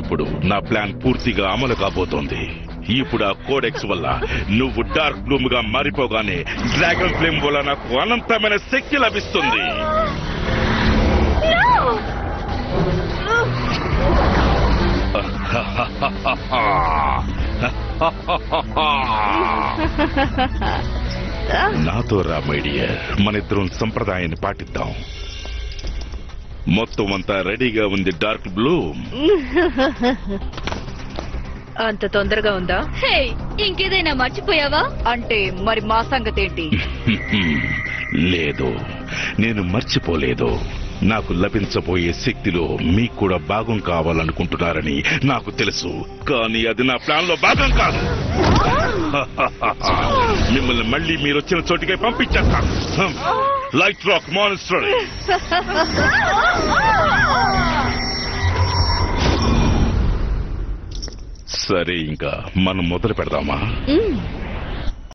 ఇప్పుడు నా ప్లాన్ పూర్తిగా అమలు కాబోతోంది. ఇప్పుడు ఆ కోడెక్స్ వల్ల నువ్వు డార్క్ బ్లూమ్ గా మారిపోగానే డ్రాగన్ ఫ్లేమ్ వల్ల నాకు అనంతమైన శక్తి లభిస్తుంది. నాతో రా మై డియర్, మనిద్దరం సంప్రదాయాన్ని పాటిద్దాం. మొత్తం అంతా రెడీగా ఉంది డార్క్ బ్లూమ్. అంత తొందరగా ఉందా? హే, ఇంకేదైనా మర్చిపోయావా? అంటే మరి మా సంగతి ఏంటి? లేదు, నేను మర్చిపోలేదు. నాకు లభించబోయే శక్తిలో మీకు కూడా భాగం కావాలనుకుంటున్నారని నాకు తెలుసు, కానీ అది నా ప్లాన్ లో భాగం కాదు. మిమ్మల్ని మళ్ళీ మీరు వచ్చిన చోటికే పంపించేస్తాను. Light rock monster. సరే, ఇంకా మనం మొదలు పెడదామా?